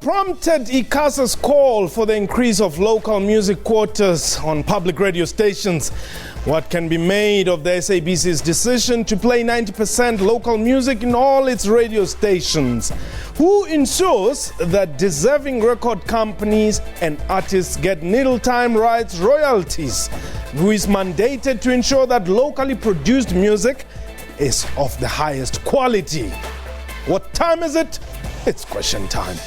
prompted ICASA's call for the increase of local music quotas on public radio stations? What can be made of the SABC's decision to play 90% local music in all its radio stations? Who ensures that deserving record companies and artists get needle time rights royalties? Who is mandated to ensure that locally produced music is of the highest quality? What time is it? It's question time.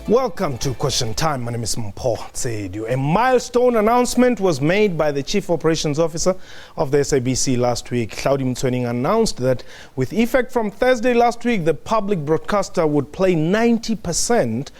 Welcome to Question Time. My name is Mpho Tsedu. A milestone announcement was made by the Chief Operations Officer of the SABC last week. Hlaudi Mtswening announced that with effect from Thursday last week, the public broadcaster would play 90%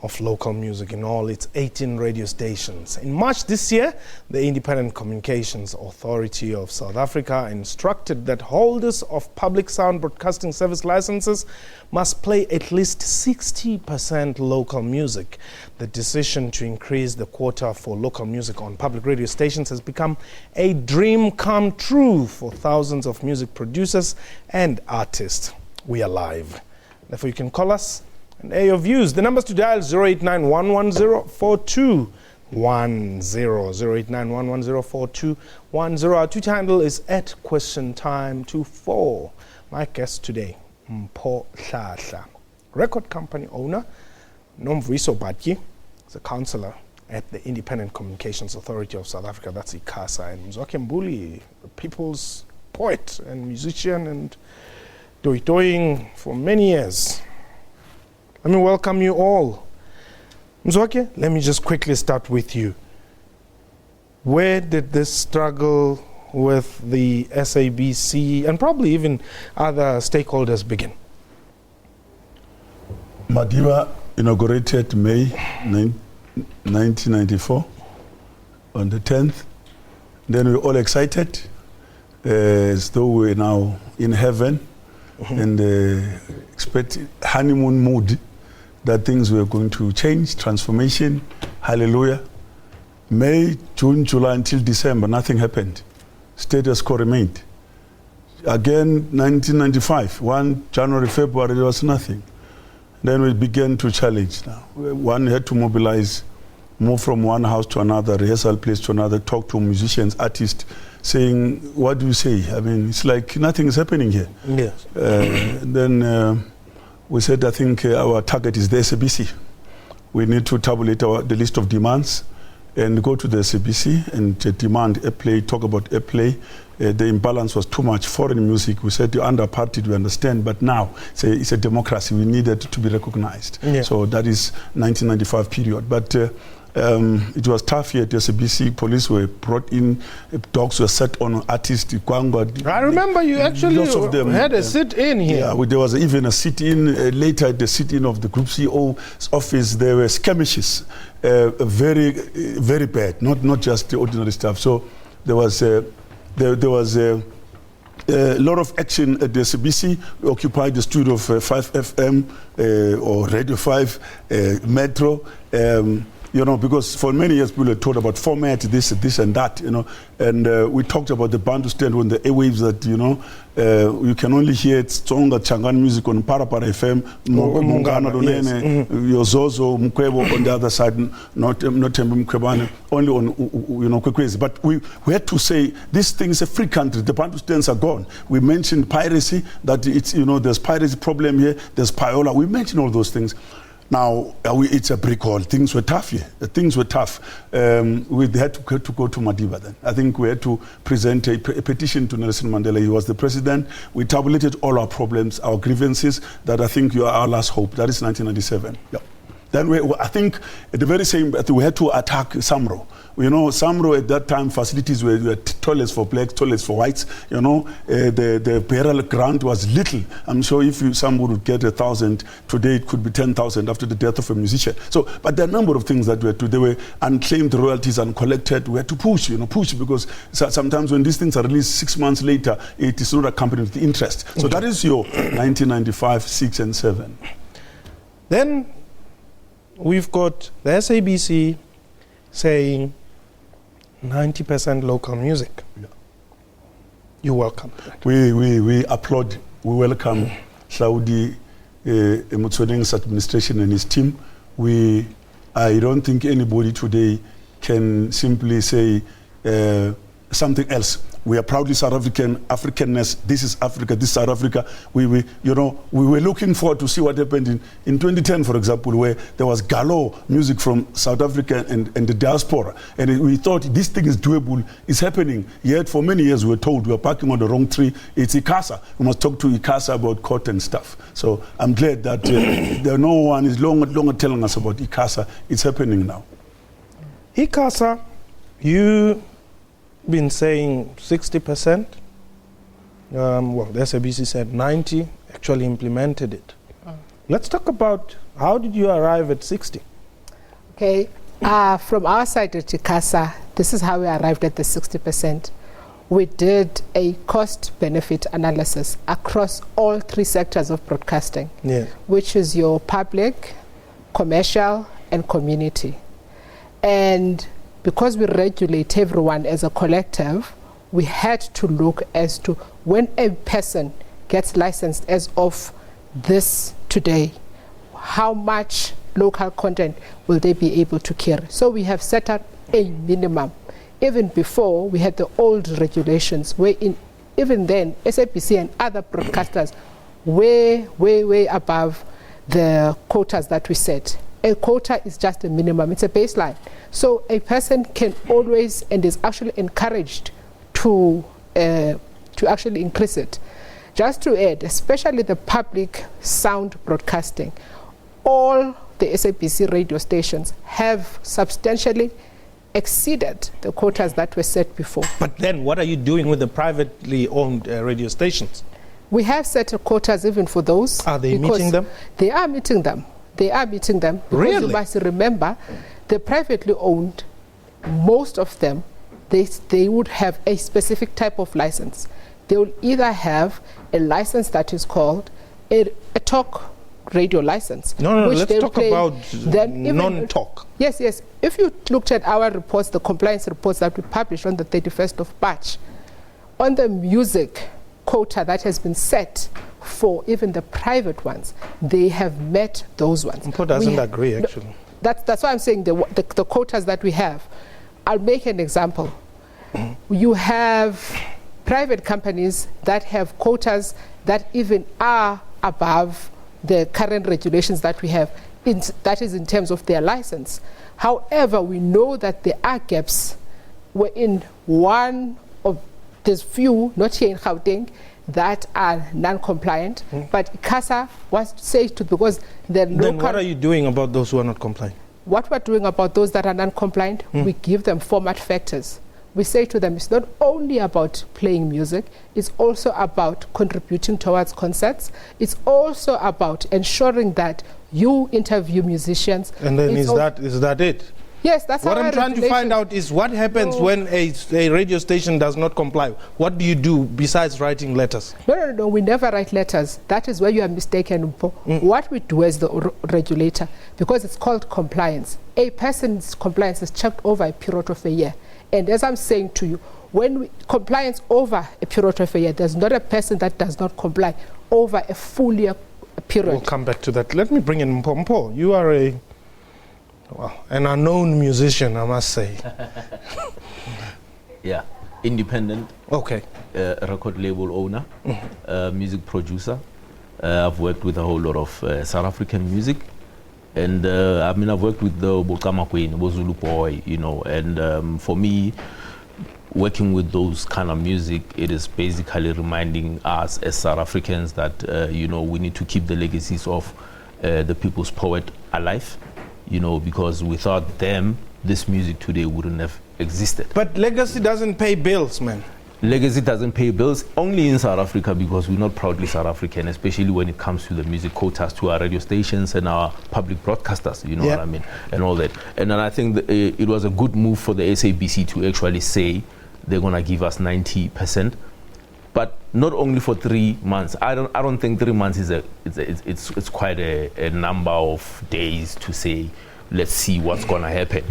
of local music in all its 18 radio stations. In March this year, the Independent Communications Authority of South Africa instructed that holders of public sound broadcasting service licenses must play at least 60% local music. The decision to increase the quota for local music on public radio stations has become a dream come true for thousands of music producers and artists. We are live. Therefore, you can call us and air your views. The numbers to dial 089-110-4210, 089-110-4210. Our Twitter handle is @QuestionTime24. My guest today, Mpho Hlahla, record company owner. Nomvuiso Batyi is a councillor at the Independent Communications Authority of South Africa, that's ICASA, and Mzwakhe Mbuli, the people's poet and musician and doing for many years. Let me welcome you all. Mzwakhe, let me just quickly start with you. Where did this struggle with the SABC and probably even other stakeholders begin? Madiba inaugurated May 1994 on the 10th. Then we were all excited as though we're now in heaven and expect honeymoon mood that things were going to change, transformation, hallelujah. May, June, July until December, nothing happened. Status quo remained. Again, 1995, 1 January, February, there was nothing. Then we began to challenge now. One had to mobilize, move from one house to another, rehearsal place to another, talk to musicians, artists, saying, what do you say? I mean, it's like nothing is happening here. Yes. Then we said, I think our target is the SABC. We need to tabulate the list of demands and go to the SABC and demand airplay, talk about airplay. The imbalance was too much. Foreign music, we said, you're under-partied, we understand, but now it's a democracy. We needed to be recognized. Yeah. So that is 1995 period. But it was tough here at the SABC. Police were brought in, dogs were set on artists. I remember you actually had a sit-in here. Yeah, there was even a sit-in. Later at the sit-in of the Group CEO's office, there were skirmishes, very, very bad, not just the ordinary stuff. So there was a lot of action at the SABC. We occupied the studio of 5FM or Radio 5, Metro. You know, because for many years people had taught about format, this and that, you know, and we talked about the band stand on the airwaves that, you know, you can only hear stronger Changan music on Parapara FM, Mungana Donene, Yozozo, Mkwebo on the other side, not Tembe Mkwebane, only on, you know, Kwekwezi. But we had to say, this thing is a free country, the band stands are gone. We mentioned piracy, that it's, you know, there's piracy problem here, there's Payola, we mentioned all those things. Now, it's a brick wall. Things were tough here. Things were tough. We had to go to Madiba then. I think we had to present a petition to Nelson Mandela. He was the president. We tabulated all our problems, our grievances, that I think you are our last hope. That is 1997. Yeah. Then I think at the very same, we had to attack Samro. You know, Samro at that time, facilities were toilets for blacks, toilets for whites. You know, the burial ground was little. I'm sure if someone would get 1,000, today it could be 10,000 after the death of a musician. So, but there are a number of things that we had to, they were unclaimed royalties, uncollected. We had to push, because sometimes when these things are released 6 months later, it is not accompanied with interest. So that is your 1995, 6 and 7. Then we've got the SABC saying 90% local music. Yeah. You welcome that? We applaud, we welcome Hlaudi Motsoeneng's administration and his team. I don't think anybody today can simply say something else. We are proudly South African, Africanness. This is Africa, this is South Africa. We were looking forward to see what happened in 2010, for example, where there was galore music from South Africa and the diaspora. And we thought this thing is doable, it's happening. Yet for many years we were told we were parking on the wrong tree. It's ICASA. We must talk to ICASA about court and stuff. So I'm glad that no one is longer telling us about ICASA. It's happening now. ICASA, you been saying 60%. Well, the SABC said 90, actually implemented it. Let's talk about how did you arrive at 60? Okay, from our side at ICASA, this is how we arrived at the 60%. We did a cost-benefit analysis across all three sectors of broadcasting, which is your public, commercial, and community. And because we regulate everyone as a collective, we had to look as to when a person gets licensed as of this today, how much local content will they be able to carry. So we have set up a minimum. Even before, we had the old regulations where even then, SABC and other broadcasters way above the quotas that we set. A quota is just a minimum, it's a baseline. So a person can always and is actually encouraged to actually increase it. Just to add, especially the public sound broadcasting, all the SABC radio stations have substantially exceeded the quotas that were set before. But then what are you doing with the privately owned radio stations? We have set quotas even for those. Are they meeting them? They are meeting them. They are meeting them. Because really? You must remember, the privately owned, most of them, they would have a specific type of license. They will either have a license that is called a talk radio license. No, let's talk about non-talk. Yes. If you looked at our reports, the compliance reports that we published on the 31st of March, on the music quota that has been set for even the private ones, they have met those ones. Mpo doesn't agree, actually. That's why I'm saying the quotas that we have. I'll make an example. You have private companies that have quotas that even are above the current regulations that we have, that is in terms of their license. However, we know that there are gaps wherein one of there's few, not here in Gauteng, that are non-compliant, but ICASA wants to say to, because then what are you doing about those who are not compliant? What we're doing about those that are non-compliant, we give them format factors. We say to them, it's not only about playing music, it's also about contributing towards concerts. It's also about ensuring that you interview musicians. And then is that it? Yes, that's what I'm trying to find out is what happens when a radio station does not comply. What do you do besides writing letters? No, we never write letters. That is where you are mistaken. What we do as the regulator, because it's called compliance, a person's compliance is checked over a period of a year. And as I'm saying to you, when compliance over a period of a year, there's not a person that does not comply over a full year period. We'll come back to that. Let me bring in Mpo. You are an unknown musician, I must say. Yeah, independent. Okay. Record label owner, music producer. I've worked with a whole lot of South African music. And I've worked with the Bokama Queen, Bozulu Boy, and for me, working with those kind of music, it is basically reminding us as South Africans that, we need to keep the legacies of the people's poet alive, because without them, this music today wouldn't have existed. But legacy doesn't pay bills, man. Legacy doesn't pay bills only in South Africa because we're not proudly South African, especially when it comes to the music quotas to our radio stations and our public broadcasters, what I mean, and all that. And then I think that, it was a good move for the SABC to actually say they're going to give us 90%, but not only for 3 months. I don't think 3 months is it's quite a number of days to say let's see what's gonna happen.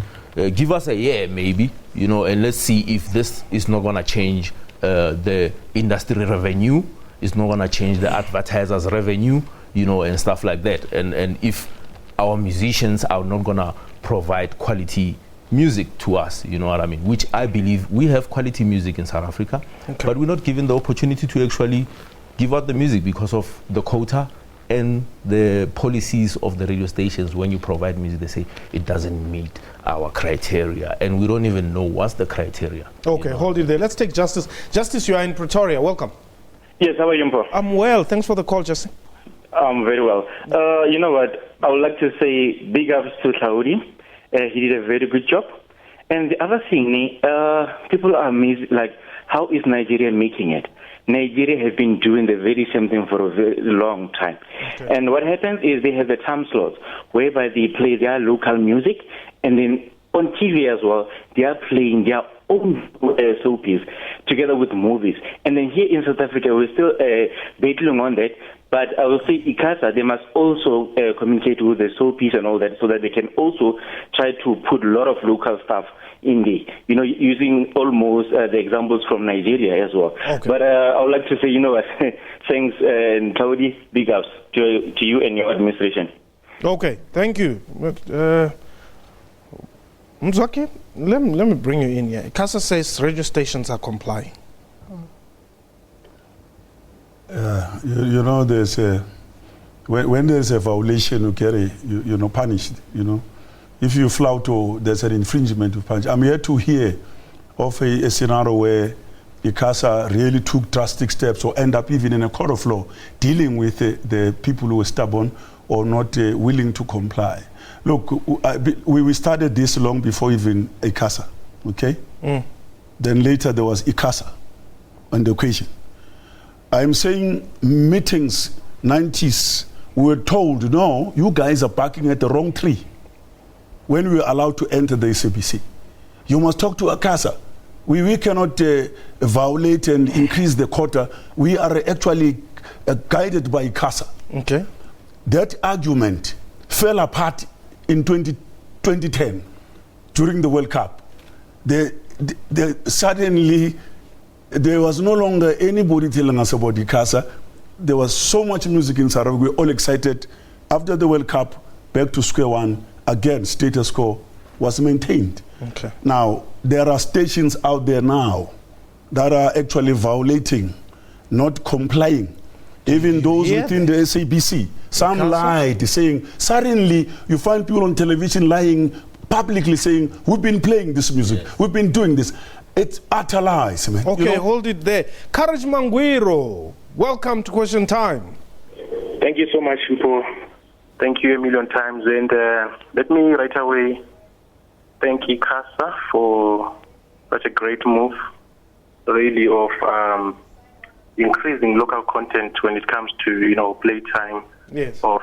Give us a year maybe, and let's see if this is not gonna change the industry revenue, it's not gonna change the advertisers' revenue, and stuff like that. And if our musicians are not gonna provide quality music to us, you know what I mean? Which I believe we have quality music in South Africa, but we're not given the opportunity to actually give out the music because of the quota and the policies of the radio stations. When you provide music, they say it doesn't meet our criteria, and we don't even know what's the criteria. Okay, hold it there. Let's take Justice. Justice, you are in Pretoria. Welcome. Yes, how are you, Mpo? I'm well. Thanks for the call, Justice. I'm very well. You know what? I would like to say big ups to Claudi. He did a very good job. And the other thing, people are amazed, like, how is Nigeria making it? Nigeria has been doing the very same thing for a very long time. Okay. And what happens is they have the time slots whereby they play their local music, and then on TV as well, they are playing their own soapies together with movies. And then here in South Africa, we're still battling on that. But I will say ICASA, they must also communicate with the soapies and all that so that they can also try to put a lot of local stuff in there, using almost the examples from Nigeria as well. Okay. But I would like to say, thanks, and Claudi, big ups to you and your administration. Okay, thank you. Mzwakhe, let me bring you in here. ICASA says radio stations are complying. There's when there's a violation, you carry, punished, If you flout or there's an infringement, you punish. I'm here to hear of a scenario where ICASA really took drastic steps or end up even in a court of law dealing with the people who were stubborn or not willing to comply. Look, we started this long before even ICASA, okay? Then later there was ICASA on the equation. I'm saying meetings, 90s, we were told, no, you guys are barking at the wrong tree. When we were allowed to enter the SABC, you must talk to ICASA. We cannot violate and increase the quota. We are actually guided by ICASA. Okay. That argument fell apart in 2010 during the World Cup. Suddenly, there was no longer anybody telling us about ICASA. There was so much music in South Africa. We were all excited. After the World Cup, back to square one. Again, status quo was maintained. Okay. Now, there are stations out there now that are actually violating, not complying. Even those within the SABC. Some lied, saying, suddenly you find people on television lying, publicly saying, we've been playing this music, we've been doing this. It's utter lies, man. Okay, hold it there. Courage Mangwiro, welcome to Question Time. Thank you so much, Mpo. Thank you a million times. And let me right away thank ICASA for such a great move, really, of increasing local content when it comes to, playtime of,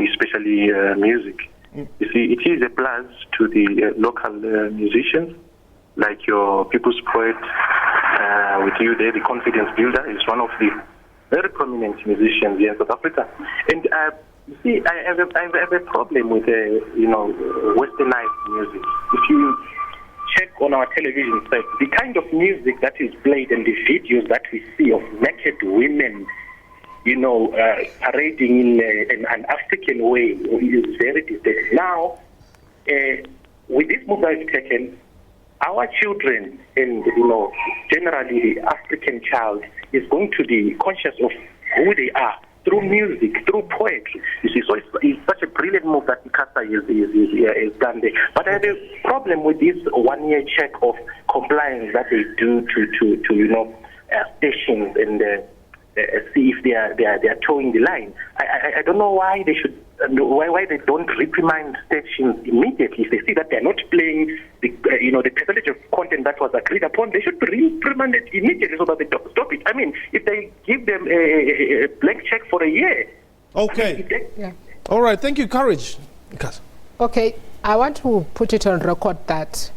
especially music. You see, it is a plus to the local musicians, like your People's Poet with you there, the Confidence Builder, is one of the very prominent musicians here in South Africa. And you see, I have a problem with, westernized music. If you check on our television set, the kind of music that is played and the videos that we see of naked women, parading in an African way is very disturbing. Now, with this move that is taken, our children and, generally the African child is going to be conscious of who they are through music, through poetry. You see, so it's such a brilliant move that ICASA is done there. But I have a problem with this 1 year check of compliance that they do to stations and see if they are towing the line. I don't know why they should. Why they don't reprimand stations immediately if they see that they're not playing the percentage of content that was agreed upon. They should be reprimanded immediately so that they don't stop it. I mean, if they give them a blank check for a year. Okay. All right. Thank you, Courage. Okay. I want to put it on record that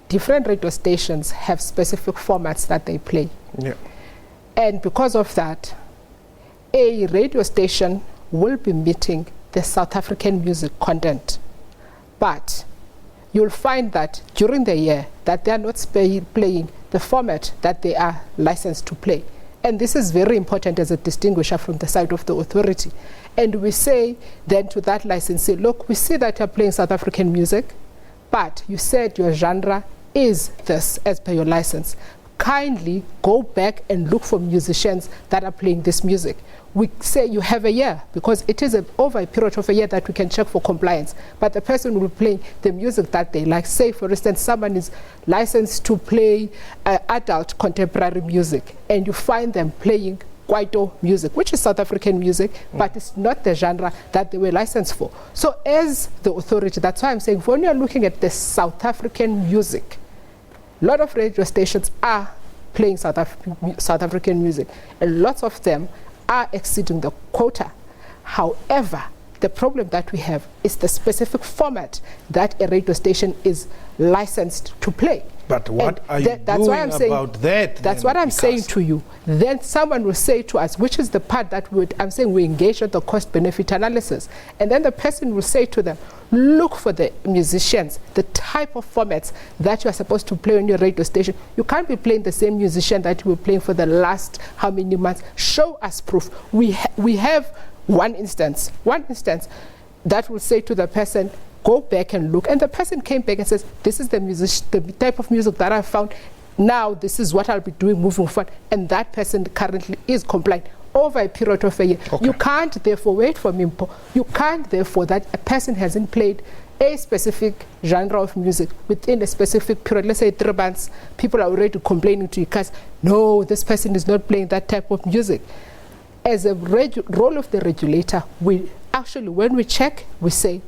different radio stations have specific formats that they play. Yeah. And because of that, a radio station will be meeting the South African music content. But you'll find that during the year that they are not playing the format that they are licensed to play. And this is very important as a distinguisher from the side of the authority. And we say then to that licensee, look, we see that you're playing South African music, but you said your genre is this as per your license. Kindly go back and look for musicians that are playing this music. We say you have a year, because it is over a period of a year that we can check for compliance. But the person will play the music that they like. Say, for instance, someone is licensed to play adult contemporary music, and you find them playing Kwaito music, which is South African music, but it's not the genre that they were licensed for. So as the authority, that's why I'm saying, when you're looking at the South African music, a lot of radio stations are playing South African music, and lots of them are exceeding the quota. However, the problem that we have is the specific format that a radio station is licensed to play. But what are you that's doing why I'm saying, about that? That's what I'm saying to you. Then someone will say to us, which is the part that I'm saying we engage with the cost-benefit analysis. And then the person will say to them, look for the musicians, the type of formats that you are supposed to play on your radio station. You can't be playing the same musician that you were playing for the last how many months. Show us proof. We have one instance that will say to the person, go back and look. And the person came back and says, this is the type of music that I found. Now this is what I'll be doing moving forward. And that person currently is compliant over a period of a year. Okay. You can't therefore wait for Mimpo. You can't therefore that a person hasn't played a specific genre of music within a specific period. Let's say 3 months, people are already complaining to you because, no, this person is not playing that type of music. As a role of the regulator, we actually, when we check, we say,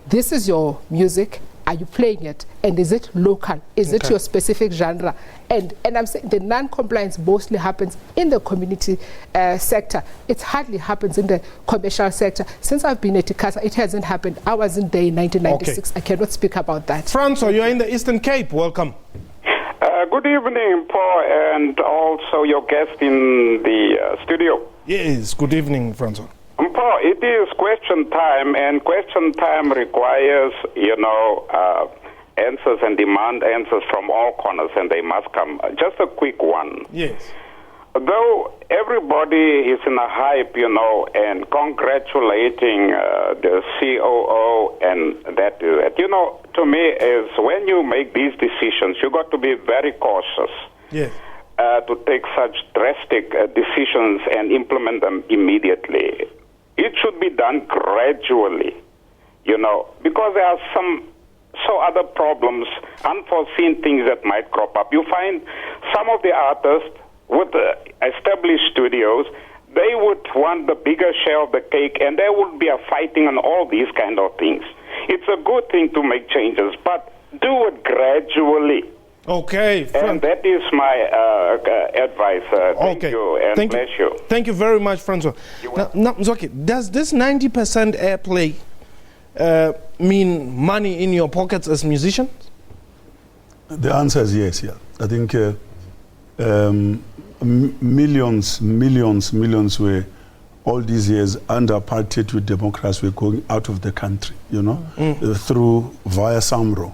this is your music, are you playing it? And is it local? Is it your specific genre? And I'm saying the non-compliance mostly happens in the community sector. It hardly happens in the commercial sector. Since I've been at ICASA, it hasn't happened. I wasn't there in 1996. I cannot speak about that. Francois, you're in the Eastern Cape. Welcome. Good evening, Paul, and also your guest in the studio. Yes, good evening, Francois. Paul, it is question time, and question time requires, answers and demand answers from all corners, and they must come. Just a quick one. Yes. Though everybody is in a hype, and congratulating the COO and that, to me, is when you make these decisions, you got to be very cautious. Yes. To take such drastic decisions and implement them immediately. It should be done gradually, because there are some other problems, unforeseen things that might crop up. You find some of the artists with established studios, they would want the bigger share of the cake, and there would be a fighting on all these kind of things. It's a good thing to make changes, but do it gradually. Okay. And that is my advice. Thank you, and bless you. Thank you very much, Francois. Now, Mzoki, does this 90% airplay mean money in your pockets as musicians? The answer is yes, yeah. I think millions were all these years under apartheid with democracy were going out of the country, through via Samro.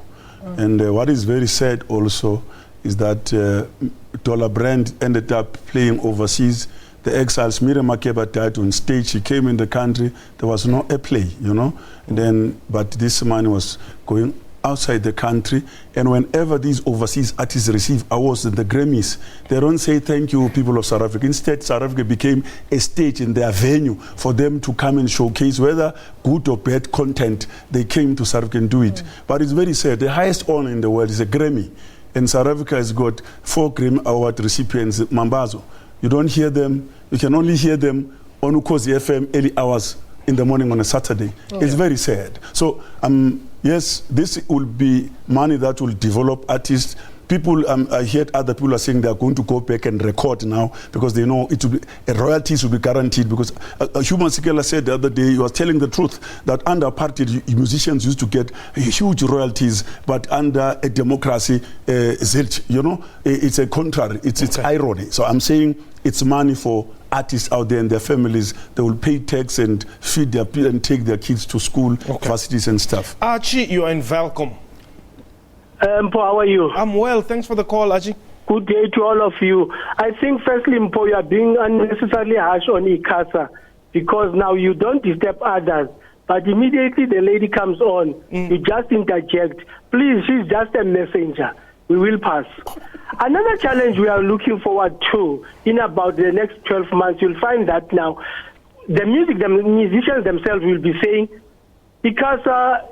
And what is very sad also is that Dollar Brand ended up playing overseas. The exiles, Miriam Makeba died on stage. She came in the country. There was no airplay, but this money was going outside the country. And whenever these overseas artists receive awards in the Grammys, they don't say thank you, people of South Africa. Instead, South Africa became a stage in their venue for them to come and showcase whether good or bad content they came to South Africa and do it. But it's very sad. The highest honor in the world is a Grammy. And South Africa has got 4 Grammy Award recipients, Mambazo. You don't hear them. You can only hear them on Ukozi FM early hours in the morning on a Saturday. It's very sad. So, yes, this will be money that will develop artists. People, I heard other people are saying they are going to go back and record now because they know it will be, royalties will be guaranteed. Because Human Sikela said the other day, he was telling the truth, that under apartheid, musicians used to get huge royalties, but under a democracy, zilch, it's a contrary, it's irony. So I'm saying it's money for artists out there and their families. They will pay tax and feed their and take their kids to school, facilities and stuff. Archie, you are in Welcome. How are you? I'm well. Thanks for the call, Archie. Good day to all of you. I think firstly, Mpo, you are being unnecessarily harsh on ICASA because now you don't disturb others. But immediately the lady comes on, you just interject. Please, she's just a messenger. We will pass. Another challenge we are looking forward to in about the next 12 months, you'll find that now the musicians themselves will be saying, because the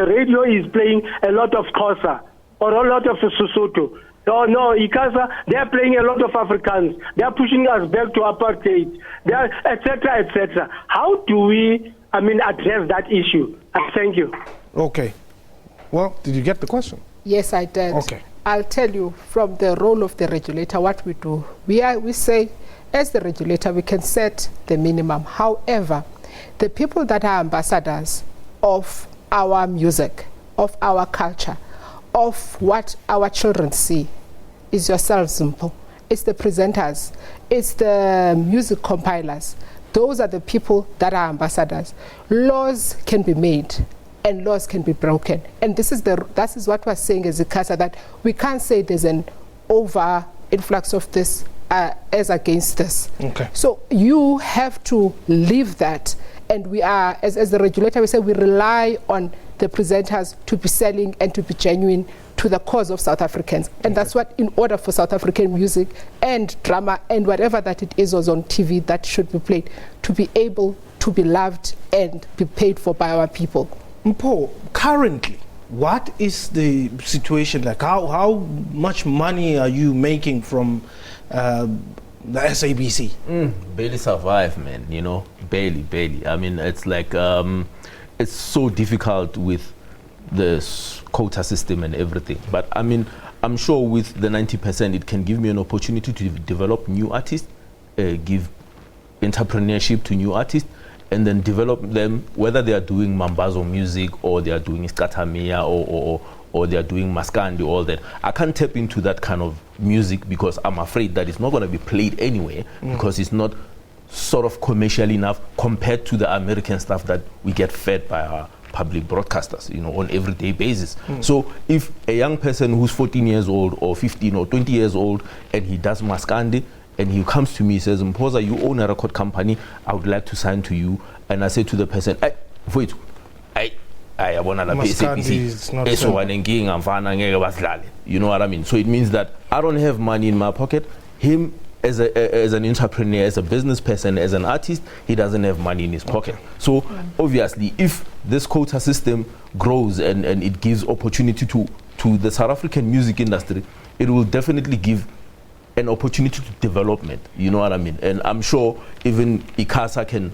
radio is playing a lot of Xhosa or a lot of Sesotho. Oh no, ICASA, they are playing a lot of Afrikaans. They are pushing us back to apartheid. They are, etc., etc. How do we, address that issue? Thank you. Okay. Well, did you get the question? Yes, I did. Okay. I'll tell you from the role of the regulator what we do. We say, as the regulator, we can set the minimum. However, the people that are ambassadors of our music, of our culture, of what our children see, is yourself, Zimpo. It's the presenters. It's the music compilers. Those are the people that are ambassadors. Laws can be made and laws can be broken. And that is what we're saying as ICASA, that we can't say there's an over influx of this as against this. Okay. So you have to leave that. And we are, as the regulator, we say we rely on the presenters to be selling and to be genuine to the cause of South Africans. And that's what, in order for South African music and drama and whatever that it is on TV that should be played, to be able to be loved and be paid for by our people. Mpo, currently, what is the situation like? How much money are you making from the SABC? Barely survive, man, barely. It's like, it's so difficult with the quota system and everything. But I'm sure with the 90%, it can give me an opportunity to develop new artists, give entrepreneurship to new artists, and then develop them, whether they are doing mambazo music or they are doing skatamia or they are doing maskandi, all that. I can't tap into that kind of music because I'm afraid that it's not going to be played anywhere because it's not sort of commercial enough compared to the American stuff that we get fed by our public broadcasters, on everyday basis. So if a young person who's 14 years old or 15 or 20 years old and he does maskandi and he comes to me and says, Mpoza, you own a record company, I would like to sign to you. And I say to the person, wait, I want to you know what I mean? So it means that I don't have money in my pocket. Him as an entrepreneur, as a business person, as an artist, he doesn't have money in his pocket. So obviously, if this quota system grows and it gives opportunity to the South African music industry, it will definitely give an opportunity to development. You know what I mean? And I'm sure even ICASA can,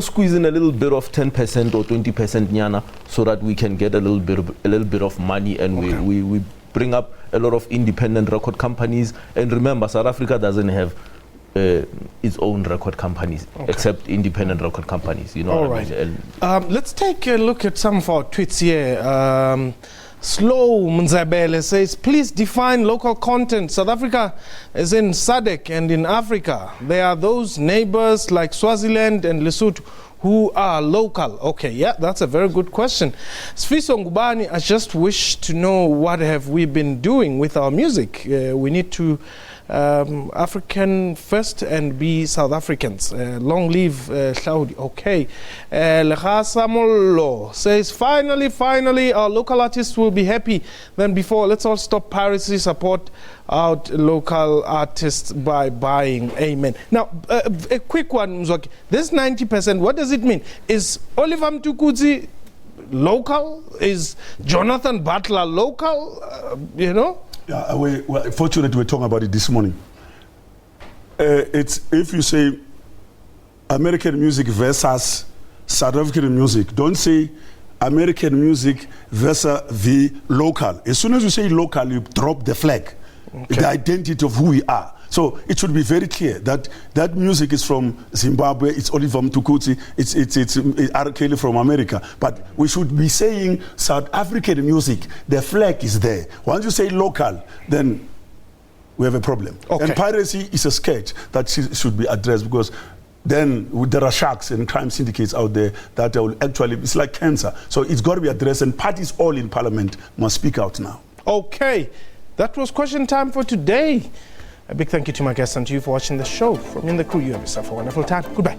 squeeze in a little bit of 10% or 20% nyana so that we can get a little bit of money and we bring up a lot of independent record companies. And remember, South Africa doesn't have its own record companies except independent record companies. All right. Let's take a look at some of our tweets here. Slow Mzabele says, please define local content. South Africa is in SADC and in Africa. There are those neighbors like Swaziland and Lesotho who are local. Okay, yeah, that's a very good question. Sfiso Ngubani, I just wish to know what have we been doing with our music. We need to African first and be South Africans. Long live Hlaudi. Okay. Lekha Samolo says, finally, our local artists will be happy than before. Let's all stop piracy, support out local artists by buying. Amen. Now, a quick one, Mzwaki. This 90%, what does it mean? Is Oliver Mtukudzi local? Is Jonathan Butler local? Yeah, fortunately, we're talking about it this morning. It's if you say American music versus South African music, don't say American music versus the local. As soon as you say local, you drop the flag, the identity of who we are. So it should be very clear that that music is from Zimbabwe, it's Oliver Mtukudzi, it's R. Kelly from America. But we should be saying South African music, the flag is there. Once you say local, then we have a problem. Okay. And piracy is a scourge that should be addressed, because then there are sharks and crime syndicates out there that will actually, it's like cancer. So it's got to be addressed, and parties all in Parliament must speak out now. Okay, that was question time for today. A big thank you to my guests and to you for watching the show. From me and the crew, you have yourself a wonderful time. Goodbye.